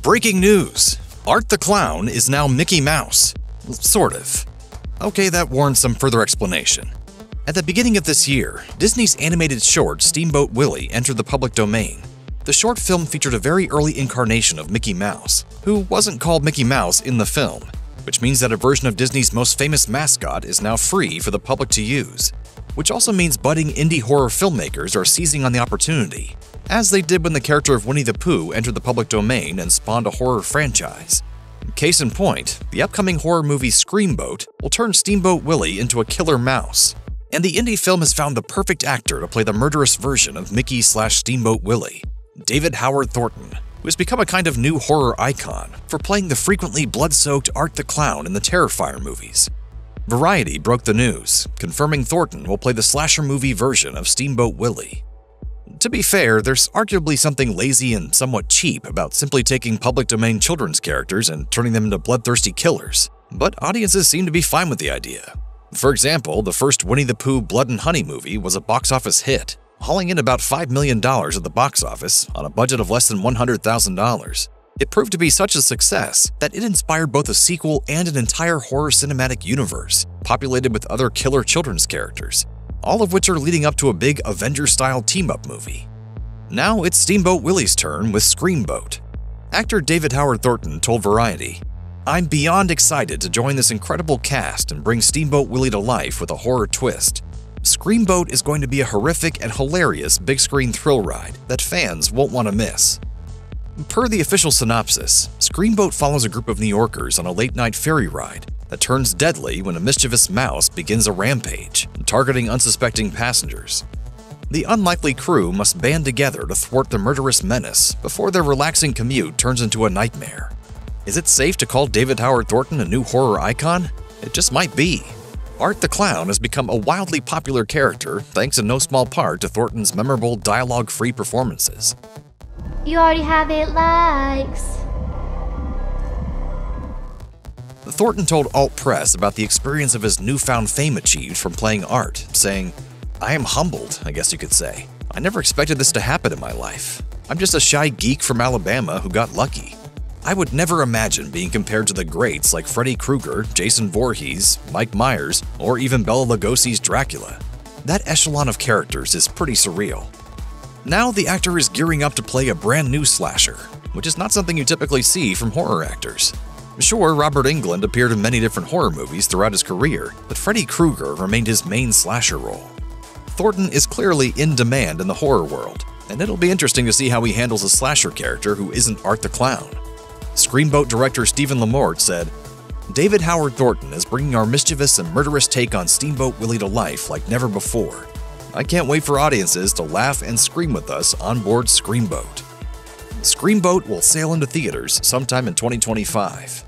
Breaking news! Art the Clown is now Mickey Mouse. Sort of. Okay, that warrants some further explanation. At the beginning of this year, Disney's animated short Steamboat Willie entered the public domain. The short film featured a very early incarnation of Mickey Mouse, who wasn't called Mickey Mouse in the film, which means that a version of Disney's most famous mascot is now free for the public to use. Which also means budding indie horror filmmakers are seizing on the opportunity, as they did when the character of Winnie the Pooh entered the public domain and spawned a horror franchise. Case in point, the upcoming horror movie Screamboat will turn Steamboat Willie into a killer mouse, and the indie film has found the perfect actor to play the murderous version of Mickey/Steamboat Willie, David Howard Thornton, who has become a kind of new horror icon for playing the frequently blood-soaked Art the Clown in the Terrifier movies. Variety broke the news, confirming Thornton will play the slasher movie version of Steamboat Willie. To be fair, there's arguably something lazy and somewhat cheap about simply taking public domain children's characters and turning them into bloodthirsty killers, but audiences seem to be fine with the idea. For example, the first Winnie the Pooh Blood and Honey movie was a box office hit, hauling in about $5 million at the box office on a budget of less than $100,000. It proved to be such a success that it inspired both a sequel and an entire horror cinematic universe, populated with other killer children's characters, all of which are leading up to a big Avengers-style team-up movie. Now it's Steamboat Willie's turn with Screamboat. Actor David Howard Thornton told Variety, "I'm beyond excited to join this incredible cast and bring Steamboat Willie to life with a horror twist. Screamboat is going to be a horrific and hilarious big-screen thrill ride that fans won't want to miss." Per the official synopsis, Screamboat follows a group of New Yorkers on a late-night ferry ride that turns deadly when a mischievous mouse begins a rampage, targeting unsuspecting passengers. The unlikely crew must band together to thwart the murderous menace before their relaxing commute turns into a nightmare. Is it safe to call David Howard Thornton a new horror icon? It just might be. Art the Clown has become a wildly popular character thanks in no small part to Thornton's memorable dialogue-free performances. You already have 8 likes. Thornton told Alt Press about the experience of his newfound fame achieved from playing Art, saying, "I am humbled, I guess you could say. I never expected this to happen in my life. I'm just a shy geek from Alabama who got lucky. I would never imagine being compared to the greats like Freddy Krueger, Jason Voorhees, Mike Myers, or even Bela Lugosi's Dracula. That echelon of characters is pretty surreal." Now the actor is gearing up to play a brand new slasher, which is not something you typically see from horror actors. Sure, Robert Englund appeared in many different horror movies throughout his career, but Freddy Krueger remained his main slasher role. Thornton is clearly in demand in the horror world, and it'll be interesting to see how he handles a slasher character who isn't Art the Clown. Screamboat director Stephen Lamort said, "David Howard Thornton is bringing our mischievous and murderous take on Steamboat Willie to life like never before. I can't wait for audiences to laugh and scream with us on board Screamboat." Screamboat will sail into theaters sometime in 2025.